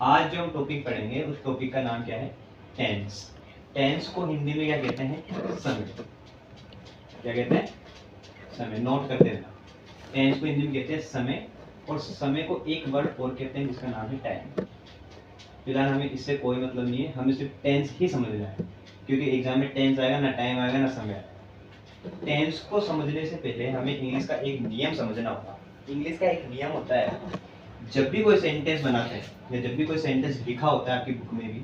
आज जो हम टॉपिक पढ़ेंगे उस टॉपिक का नाम क्या है? टेंस। टेंस को हिंदी में क्या कहते हैं? समय। क्या कहते हैं? समय। नोट करते रहना। टेंस को हिंदी में कहते हैं समय, और समय को एक वर्ड और कहते हैं जिसका नाम है टाइम। फिलहाल हमें इससे कोई मतलब नहीं है, हमें सिर्फ टेंस ही समझना है, क्योंकि एग्जाम में टेंस आएगा ना, टाइम आएगा ना, समय आएगा। टेंस को समझने से पहले हमें इंग्लिश का एक नियम समझना होगा। इंग्लिश का एक नियम होता है, जब भी कोई सेंटेंस बनाते हैं या जब भी कोई सेंटेंस लिखा होता है आपकी बुक में भी,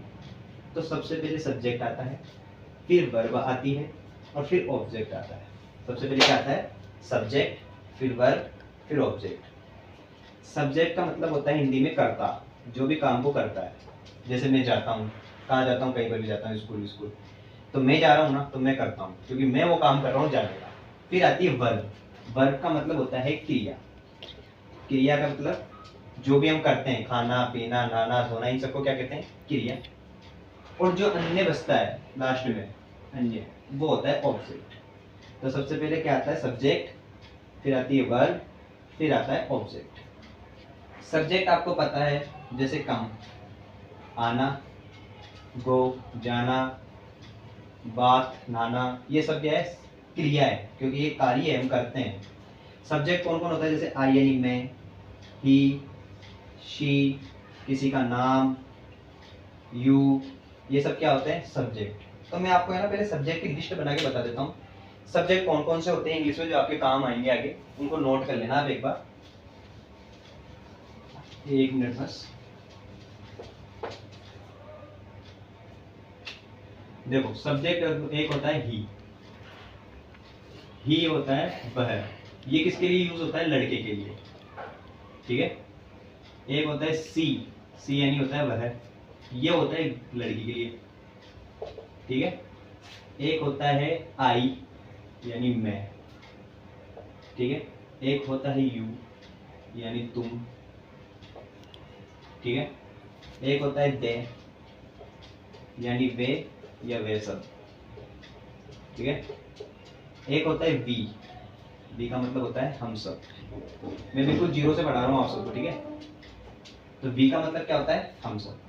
तो सबसे पहले सब्जेक्ट आता है, फिर वर्ब आती है और फिर ऑब्जेक्ट आता है। सबसे पहले क्या आता है? सब्जेक्ट, फिर वर्ब, फिर ऑब्जेक्ट। सब्जेक्ट का मतलब होता है हिंदी में कर्ता, जो भी काम को करता है। जैसे मैं जाता हूँ, कहाँ जाता हूँ? कहीं पर भी जाता हूँ, स्कूल, तो मैं जा रहा हूँ ना, तो मैं करता हूँ, क्योंकि मैं वो काम कर रहा हूँ जाने का। फिर आती है वर्ब। वर्ब का मतलब होता है क्रिया। क्रिया का मतलब जो भी हम करते हैं, खाना पीना नहाना धोना, इन सबको क्या कहते हैं? क्रिया। और जो अन्य बचता है लास्ट में, अन्य, वो होता है ऑब्जेक्ट। तो सबसे पहले क्या आता है? सब्जेक्ट, फिर आती है वर्ब, फिर आता है ऑब्जेक्ट। सब्जेक्ट आपको पता है, जैसे कम, आना, गो, जाना, बात, नहाना, ये सब क्या है? क्रिया है, क्योंकि ये कार्य है, हम करते हैं। सब्जेक्ट कौन कौन होता है? जैसे आई यानी मैं, ही, शी, किसी का नाम, यू, ये सब क्या होते हैं? सब्जेक्ट। तो मैं आपको है ना पहले सब्जेक्ट की लिस्ट बना के बता देता हूँ। सब्जेक्ट कौन कौन से होते हैं इंग्लिश में जो आपके काम आएंगे आगे, उनको नोट कर लेना आप एक बार। एक मिनट बस। देखो, सब्जेक्ट एक होता है ही होता है वह। ये किसके लिए यूज होता है? लड़के के लिए, ठीक है। एक होता है सी यानी होता है वह, ये होता है लड़की के लिए, ठीक है। एक होता है आई यानी मैं, ठीक है। एक होता है यू यानी तुम, ठीक है। एक होता है दे यानी वे या वे सब, ठीक है। एक होता है वी का मतलब होता है हम सब। मैं बिल्कुल जीरो से पढ़ा रहा हूँ आप सबको, ठीक है। तो वी का मतलब क्या होता है? हम सब।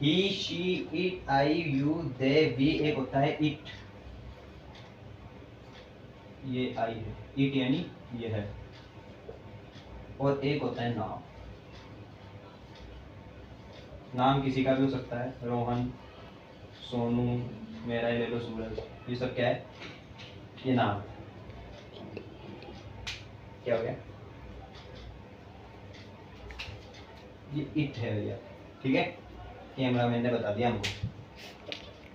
He, she, it, I, you, they, we. एक होता है इट, ये आई है, इट यानी ये है। और एक होता है नाम। नाम किसी का भी हो सकता है, रोहन, सोनू, मेरा ले लो सूरज, ये सब क्या है? ये नाम। क्या हो गया? ये इट है भैया, ठीक है। कैमरा मैन ने बता दिया हमको।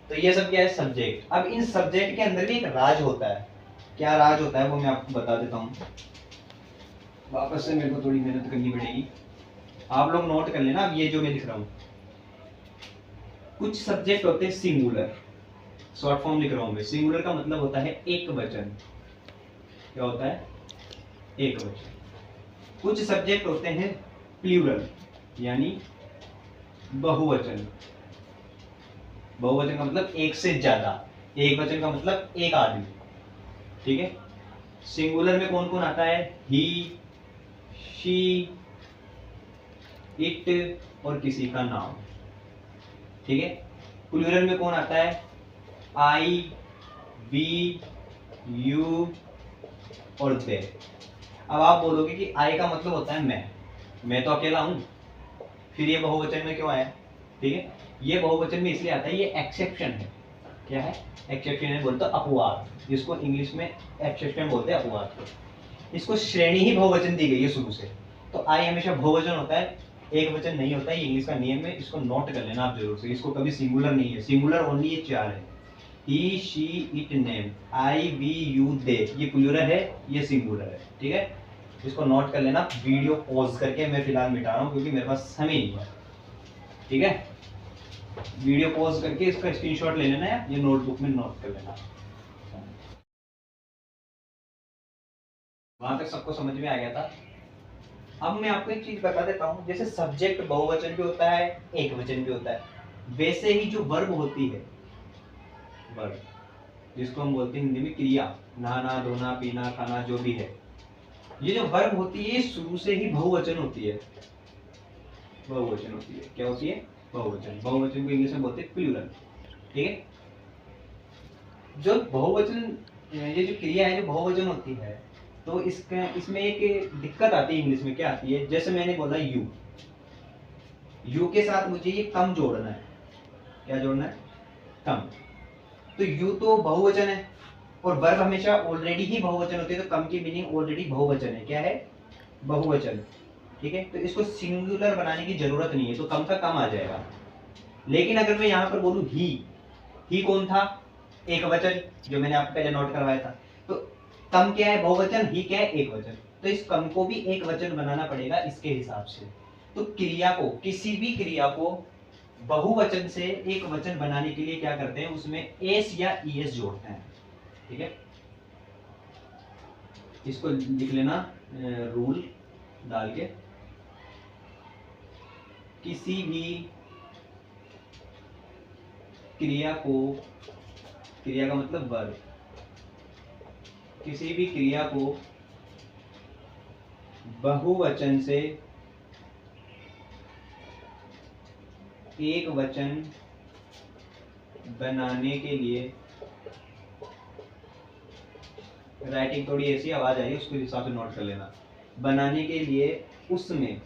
तो ये सब क्या है? सब्जेक्ट। अब इन सब्जेक्ट के अंदर भी एक राज होता है। क्या राज होता है वो मैं आपको बता देता हूँ। वापस से मेरे को थोड़ी मेहनत करनी पड़ेगी, आप लोग नोट कर लेना। अब ये जो मैं लिख रहा हूँ, कुछ सब्जेक्ट होते हैं सिंगुलर, शॉर्ट फॉर्म लिख रहा हूँ मैं। सिंगुलर का मतलब होता है एक वचन। क्या होता है? एक वचन। कुछ सब्जेक्ट होते हैं प्लूरल यानी बहुवचन। बहुवचन का मतलब एक से ज्यादा, एक वचन का मतलब एक आदमी, ठीक है। सिंगुलर में कौन कौन आता है? ही, शी, इट और किसी का नाम, ठीक है। प्लूरल में कौन आता है? आई, वी, यू और दे। अब आप बोलोगे कि आई का मतलब होता है मैं तो अकेला हूं, फिर ये बहुवचन में क्यों आया? ठीक है, ये बहुवचन में इसलिए आता है, ये एक्सेप्शन है। क्या है? एक्सेप्शन है, बोलते अपवाद, जिसको इंग्लिश में एक्सेप्शन बोलते हैं, अपवाद को। इसको श्रेणी ही बहुवचन दी गई है शुरू से, तो आई हमेशा बहुवचन होता है, एक वचन नहीं होता है। ये इंग्लिश का नियम है, इसको नोट कर लेना आप जरूर से। इसको कभी सिंगुलर नहीं है, सिंगुलर ओनली ये चार है, he, she, it, name, I, we, you, they. ये प्लूरल है, ये सिंगुलर है, ठीक है। इसको नोट कर लेना। वीडियो पॉज करके मैं फिलहाल मिटा रहा हूँ क्योंकि मेरे पास समय नहीं है, ठीक है। वीडियो पॉज करके इसका स्क्रीनशॉट ले लेना है, ये नोटबुक में नोट कर लेना। वहां तक सबको समझ में आ गया था। अब मैं आपको एक चीज बता देता हूँ, जैसे सब्जेक्ट बहुवचन भी होता है, एक वचन भी होता है, वैसे ही जो वर्ब होती है, वर्ब जिसको हम बोलते हैं हिंदी में क्रिया, नहाना धोना पीना खाना जो भी है, ये जो वर्ब होती है शुरू से ही बहुवचन होती है। बहुवचन होती है। क्या होती है? बहुवचन। बहुवचन को इंग्लिश में बोलते हैं प्लूरल। ठीक है। जो बहुवचन, ये जो क्रिया है जो बहुवचन होती है, तो इसका इसमें एक दिक्कत आती है इंग्लिश में। क्या आती है? जैसे मैंने बोला यू, यू के साथ मुझे ये कम जोड़ना है। क्या जोड़ना है? कम। तो यू तो बहुवचन है और वर्ब हमेशा ऑलरेडी ही बहुवचन होती है, तो कम की मीनिंग ऑलरेडी बहुवचन है। क्या है? बहुवचन। ठीक है। तो इसको सिंगुलर बनाने की जरूरत नहीं है, तो कम का कम आ जाएगा। लेकिन अगर मैं यहां पर बोलूं ही कौन था? एक वचन, जो मैंने आपको पहले नोट करवाया था। तो कम क्या है? बहुवचन। ही क्या है? एक वचन। तो इस कम को भी एक वचन बनाना पड़ेगा इसके हिसाब से। तो क्रिया को, किसी भी क्रिया को बहुवचन से एक वचन बनाने के लिए क्या करते हैं? उसमें एस या ईएस जोड़ते हैं। ठीक है। इसको लिख लेना रूल डाल के। किसी भी क्रिया को, क्रिया का मतलब वर्ब, किसी भी क्रिया को बहुवचन से एक वचन बनाने के लिए, राइटिंग थोड़ी ऐसी आवाज आ रही है, उसको हिसाब से नोट कर लेना। बनाने के लिए उसमें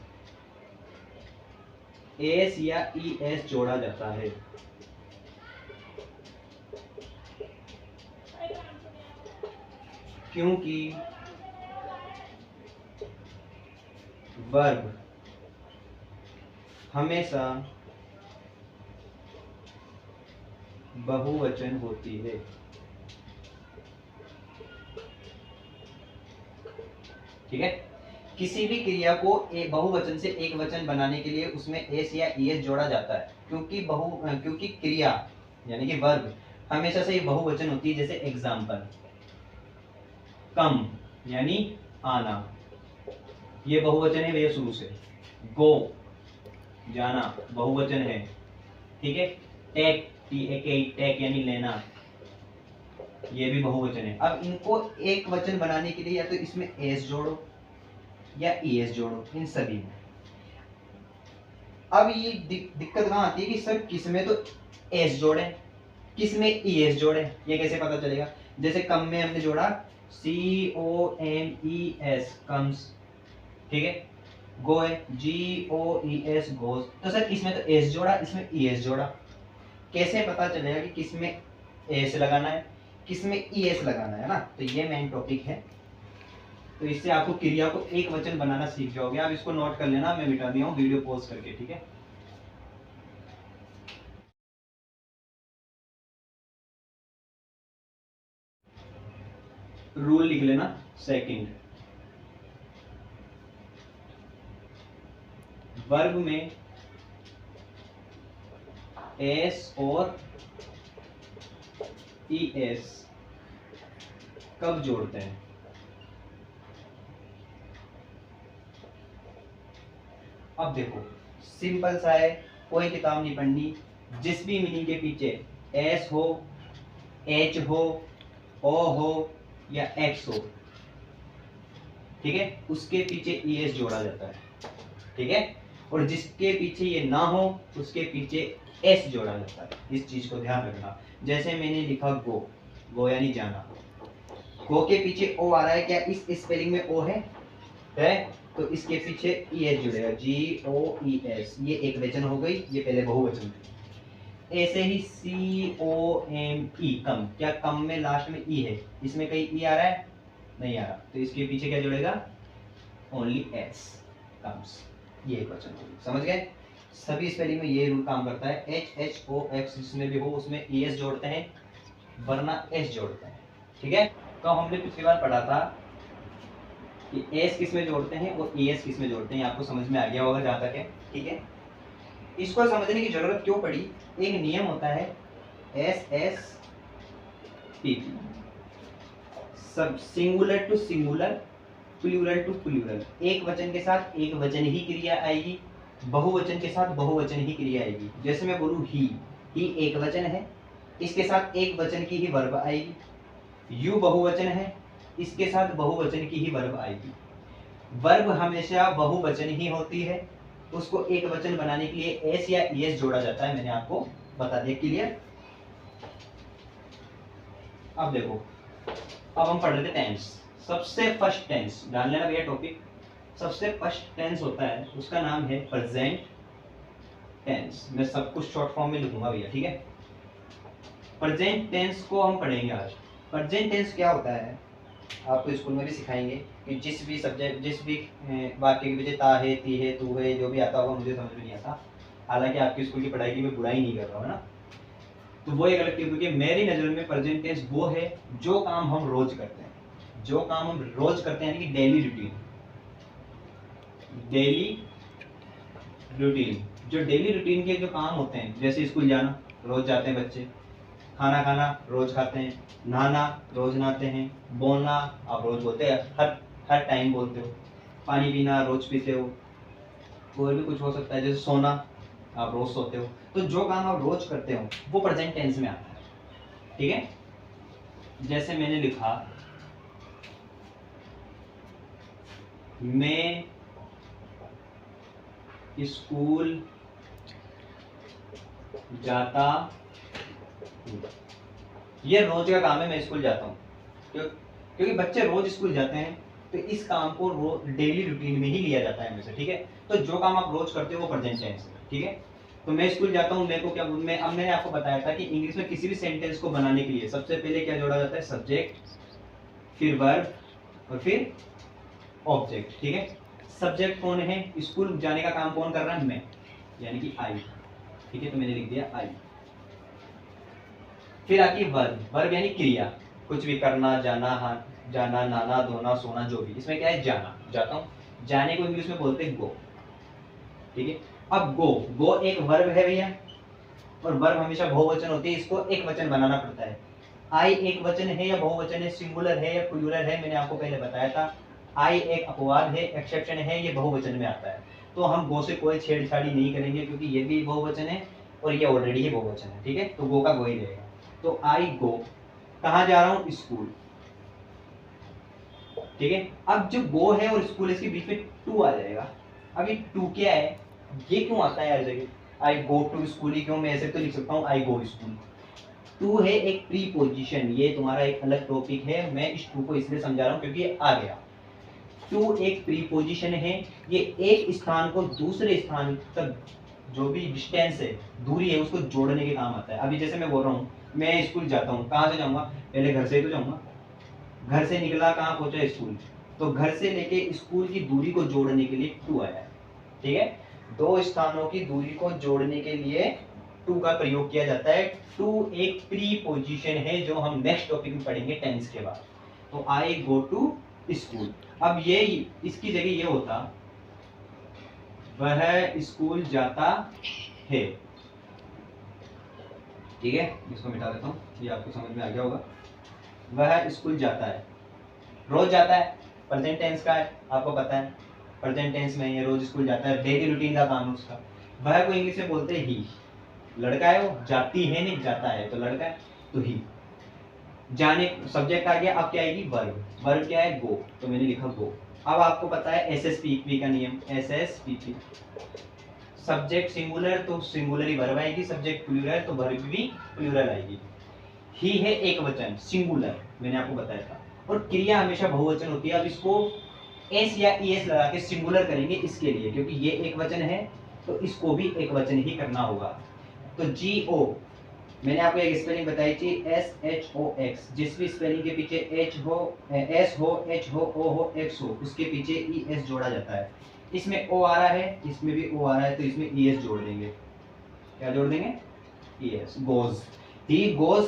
एस या ई एस जोड़ा जाता है। क्योंकि वर्ब हमेशा बहुवचन होती है। ठीक है। किसी भी क्रिया को बहुवचन से एक वचन बनाने के लिए उसमें एस या ईएस जोड़ा जाता है, क्योंकि क्रिया यानी कि वर्ब हमेशा से बहुवचन होती है। जैसे एग्जाम्पल, कम यानी आना, ये बहुवचन है भैया शुरू से। गो जाना, बहुवचन है। ठीक है। टेक, टेक यानी लेना, ये भी बहुवचन है। अब इनको एक वचन बनाने के लिए या तो इसमें एस जोड़ो या ईएस जोड़ो, इन सभी में। अब ये दिक्कत कहां आती है कि सर किसमें तो एस जोड़े, किसमें ईएस जोड़े, ये कैसे पता चलेगा? जैसे कम में हमने जोड़ा COMES, कम्स। ठीक है। गो है GOES, गोस। तो सर इसमें तो एस जोड़ा, इसमें ईएस जोड़ा, कैसे पता चलेगा कि किसमें एस लगाना है, किसमें ईएस लगाना है ना? तो ये मेन टॉपिक है। तो इससे आपको क्रिया को एक वचन बनाना सीख जाओगे। आप इसको नोट कर लेना, मैं मिटा दिया हूं वीडियो पॉज करके। ठीक है। रूल लिख लेना सेकंड, वर्ब में एस और ईएस कब जोड़ते हैं? अब देखो सिंपल सा है, कोई किताब नहीं पढ़नी। जिस भी मीनिंग के पीछे एस हो, एच हो, ओ हो या एक्स हो, ठीक है, उसके पीछे ईएस जोड़ा जाता है। ठीक है। और जिसके पीछे ये ना हो उसके पीछे एस जोड़ा जाता है। इस चीज को ध्यान रखना। जैसे मैंने लिखा गो, गो यानी जाना, गो के पीछे ओ आ रहा है, क्या इस स्पेलिंग में ओ है? तो इसके पीछे ईएस जुड़ेगा, GOES। ये एक वचन हो गई, ये पहले बहुवचन थी। ऐसे ही COME, कम, क्या कम में लास्ट में ई है? इसमें कहीं ई आ रहा है? नहीं आ रहा, तो इसके पीछे क्या जुड़ेगा? Only S, comes. ये एक वचन होगी। समझ गए? सभी स्पेलिंग में ये रूल काम करता है। HHOX जिसमें भी हो उसमें ES जोड़ते हैं, वरना S जोड़ते हैं। ठीक है। तो हमने पिछली बार पढ़ा था कि एस किस में जोड़ते हैं और ईएस किस में जोड़ते हैं। आपको समझ में आ गया होगा जहां तक है। ठीक है। इसको समझने की जरूरत क्यों पड़ी? एक नियम होता है SSPP, सब singular to singular, plural to plural. एक वचन के साथ एक वचन ही क्रिया आएगी, बहुवचन के साथ बहुवचन ही क्रिया आएगी। जैसे मैं बोलूं ही एक वचन है, इसके साथ एक वचन की ही वर्ब आएगी। यू बहुवचन है, इसके साथ बहुवचन की ही वर्ब आएगी। वर्ब हमेशा बहुवचन ही होती है, उसको एक वचन बनाने के लिए एस या ईएस जोड़ा जाता है, मैंने आपको बता दिया। क्लियर? अब देखो, अब हम पढ़ रहे थे टेंस। सबसे फर्स्ट टेंस डाल लेना भैया टॉपिक। सबसे फर्स्ट टेंस होता है, उसका नाम है प्रेजेंट टेंस। मैं सब कुछ शॉर्ट फॉर्म में लिखूंगा भैया, ठीक है? प्रेजेंट टेंस को हम पढ़ेंगे आज। प्रेजेंट टेंस क्या होता है, आपको स्कूल में भी सिखाएंगे कि जिस भी सब्जेक्ट, जिस भी वाक्य के पीछे ता है, ती है, तू है, जो भी आता होगा, मुझे समझ में नहीं आता। हालांकि आपकी स्कूल की पढ़ाई की मैं बुराई नहीं कर रहा हूँ ना, तो वो एक अलग, क्योंकि मेरी नज़र में प्रेजेंट टेंस वो है जो काम हम रोज करते हैं, जो काम हम रोज करते हैं, यानी कि डेली रूटीन। डेली रूटीन, जो डेली रूटीन के जो काम होते हैं, जैसे स्कूल जाना, रोज जाते हैं बच्चे। खाना खाना, रोज खाते हैं। नहाना, रोज नहाते हैं। बोलना, आप रोज बोलते हैं, हर हर टाइम बोलते हो। पानी पीना, रोज पीते हो। और भी कुछ हो सकता है, जैसे सोना, आप रोज सोते हो। तो जो काम आप रोज करते हो वो प्रेजेंट टेंस में आता है, ठीक है? जैसे मैंने लिखा, मैं स्कूल जाता हूं। ये रोज का काम है, मैं स्कूल जाता हूँ। क्योंकि बच्चे रोज स्कूल जाते हैं, तो इस काम को डेली रूटीन में ही लिया जाता है हमेशा, ठीक है? तो जो काम आप रोज करते हो वो प्रेजेंट टेंस है, ठीक है? तो मैं स्कूल जाता हूँ, मेरे को क्या, मैं अब मैंने आपको बताया था कि इंग्लिश में किसी भी सेंटेंस को बनाने के लिए सबसे पहले क्या जोड़ा जाता है? सब्जेक्ट, फिर वर्ब और फिर ऑब्जेक्ट, ठीक है? सब्जेक्ट कौन है? स्कूल जाने का काम कौन कर रहा है? मैं, यानी कि आई, ठीक है? तो मैंने लिख दिया आई। फिर आती है वर्ब। वर्ब यानी क्रिया, कुछ भी करना, जाना, जाना, नहाना, धोना, सोना, जो भी। इसमें क्या है? जाना, जाता हूँ। जाने को इंग्लिश में बोलते हैं गो, ठीक है? अब गो, गो एक वर्ब है भैया, और वर्ब हमेशा बहुवचन होती है, इसको एक वचन बनाना पड़ता है। आई एक वचन है या बहुवचन है, सिंगुलर है या प्लूरल है, मैंने आपको पहले बताया था। आई एक अपवाद है, एक्सेप्शन है, ये बहुवचन में आता है। तो हम गो से कोई छेड़छाड़ी नहीं करेंगे, क्योंकि ये भी बहुवचन है और ये ऑलरेडी ही बहुवचन है, ठीक है? तो गो का गो ही रहेगा। तो आई गो, कहाँ जा रहा हूँ? स्कूल, ठीक है? अब जो गो है और स्कूल, इसके बीच में टू आ जाएगा। अब ये टू क्या है, ये क्यों आता है हर जगह? आई गो टू स्कूल ही क्यों? मैं ऐसे तो लिख सकता हूँ आई गो स्कूल। टू है एक प्रीपोजिशन, ये तुम्हारा एक अलग टॉपिक है, मैं इस टू को इसलिए समझा रहा हूँ क्योंकि ये आ गया। टू एक प्रीपोजिशन है, ये एक स्थान को दूसरे स्थान तक, जो भी डिस्टेंस है, दूरी है, उसको जोड़ने के काम आता है। अभी जैसे मैं बोल रहा हूँ, मैं स्कूल जाता हूँ, कहाँ से जाऊंगा? पहले घर से ही तो जाऊंगा। घर से निकला, कहाँ पहुंचा? स्कूल। तो घर से लेके स्कूल की दूरी को जोड़ने के लिए टू आया है, ठीक है? दो स्थानों की दूरी को जोड़ने के लिए टू का प्रयोग किया जाता है। टू एक प्रीपोजिशन है, जो हम नेक्स्ट टॉपिक में पढ़ेंगे टेंस के बाद। तो आई गो टू स्कूल। अब ये, इसकी जगह ये होता, वह स्कूल जाता है, ठीक है? इसको मिटा देता हूँ, ये आपको समझ में आ गया होगा। वह स्कूल जाता है, रोज जाता है, प्रेजेंट टेंस का है, आपको पता है। प्रेजेंट टेंस में ये रोज स्कूल जाता है, डेली रूटीन का काम है उसका। वह को इंग्लिश में बोलते हैं ही। लड़का है वो, जाती है नहीं, जाता है, तो लड़का है तो ही। जाने, सब्जेक्ट आ गया, अब क्या आएगी? वर्ब। वर्ब क्या है? गो, तो मैंने लिखा गो। अब आपको पता है एसएसपीपी का नियम, एसएसपीपी। सब्जेक्ट सिंगुलर तो सिंगुलर ही वर्ब आएगी, सब्जेक्ट प्लूरल तो वर्ब भी प्लूरल आएगी। ही है एक वचन, सिंगुलर, मैंने आपको बताया था। और क्रिया हमेशा बहुवचन होती है। अब इसको एस या ईएस लगा के सिंगुलर करेंगे इसके लिए, क्योंकि ये एक वचन है, तो इसको भी एक वचन ही करना होगा। तो जीओ, मैंने आपको एक स्पेलिंग बताई थी, SHOX। जिस भी स्पेलिंग के पीछे एच हो, एस हो, एच हो, ओ हो, एक्स हो, उसके पीछे ES जोड़ा जाता है। इसमें ओ आ रहा है, इसमें भी ओ आ रहा है, तो इसमें ES जोड़ देंगे। क्या जोड़ देंगे? ES। Goes, he goes.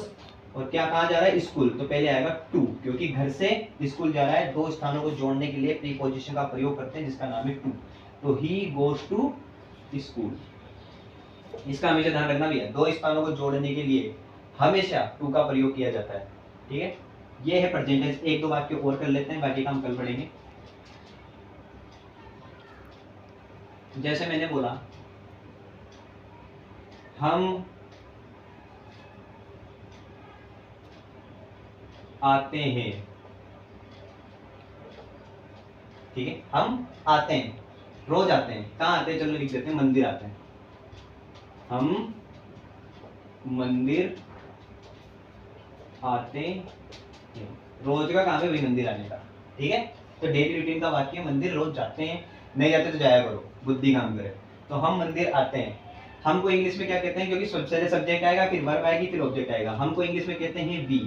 और क्या, कहाँ जा रहा है? स्कूल, तो पहले आएगा टू, क्योंकि घर से स्कूल जा रहा है। दो स्थानों को जोड़ने के लिए प्रीपोजिशन का प्रयोग करते हैं, जिसका नाम है टू। तो ही गोज टू स्कूल। इसका हमेशा ध्यान रखना भी है, दो स्थानों को जोड़ने के लिए हमेशा टू का प्रयोग किया जाता है, ठीक है? ये है प्रेजेंट टेंस। एक दो वाक्य और कर लेते हैं, बाकी काम कल पढ़ेंगे। जैसे मैंने बोला, हम आते हैं, ठीक है? हम आते हैं, रोज आते हैं। कहाँ आते हैं, चलो लिख देते हैं, मंदिर आते हैं। हम मंदिर आते हैं। रोज का काम है भाई मंदिर आने का, ठीक है। तो डेली रूटीन का वाक्य, मंदिर रोज जाते हैं, नहीं जाते तो जाया करो, बुद्धि काम करे। तो हम मंदिर आते हैं। हमको इंग्लिश में क्या कहते हैं, क्योंकि सबसे पहले सब्जेक्ट आएगा, फिर वर्ब आएगी, फिर ऑब्जेक्ट आएगा। हमको इंग्लिश में कहते हैं वी।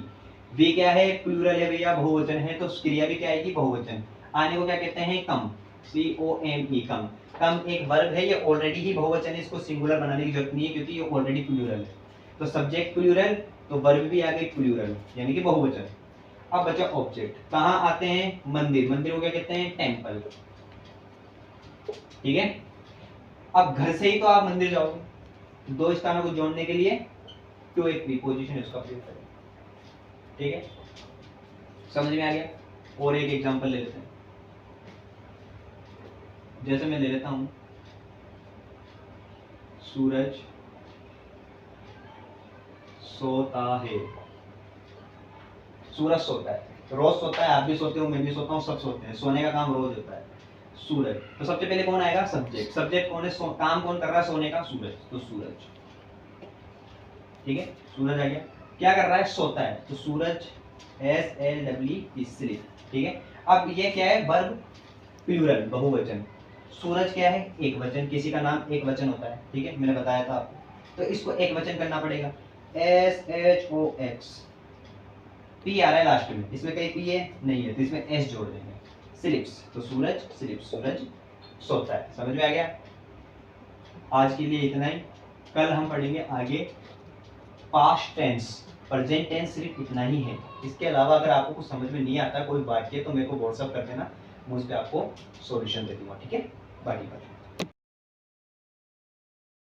वी क्या है, प्लूरल है भैया, बहुवचन है, तो क्रिया भी क्या आएगी, बहुवचन। आने को क्या कहते हैं, कम, COME, कम। कम एक वर्ब है, ये ऑलरेडी ही बहुवचन है, इसको सिंगुलर बनाने की जरूरत नहीं है, क्योंकि ये ऑलरेडी प्लूरल है। तो सब्जेक्ट प्लूरल, तो वर्ब भी आ गई प्लूरल, यानी कि बहुवचन। अब बचा ऑब्जेक्ट, कहाँ आते हैं, मंदिर। मंदिर को क्या कहते हैं, टेम्पल, ठीक है। अब घर से ही तो आप मंदिर जाओगे, दो स्थानों को जोड़ने के लिए टू एक प्रीपोजिशन इसका प्रयोग करें, ठीक है। समझ में आ गया। और एक एग्जांपल ले लेते हैं, जैसे मैं ले लेता हूं, सूरज सोता है। सूरज सोता है, रोज सोता है, आप भी सोते हो, मैं भी सोता हूँ, सब सोते हैं, सोने का काम रोज होता है। सूरज, तो सबसे पहले कौन आएगा, सब्जेक्ट। सब्जेक्ट कौन है, काम कौन कर रहा है, सोने का, सूरज, तो सूरज, ठीक है। सूरज आ गया, क्या कर रहा है, सोता है, तो सूरज, SLEE, स्लीप, ठीक है। अब ये क्या है, वर्ब प्लूरल, बहुवचन। सूरज क्या है, एक वचन, किसी का नाम एक वचन होता है, ठीक है, मैंने बताया था आपको। तो इसको एक वचन करना पड़ेगा, SHOX, P आ रहा है लास्ट में, इसमें कहीं P है नहीं है, तो इसमें S जोड़ देंगे। स्लिप्स, तो सूरज स्लिप्स, सूरज सोता है। समझ में आ गया। आज के लिए इतना ही, कल हम पढ़ेंगे आगे पास्ट टेंस। प्रेजेंट टेंस सिर्फ इतना ही है, इसके अलावा अगर आपको कुछ समझ में नहीं आता कोई वाक्य, तो मेरे को व्हाट्सअप कर देना, मुझ पे आपको सॉल्यूशन दे दूंगा, ठीक है। बाकी बात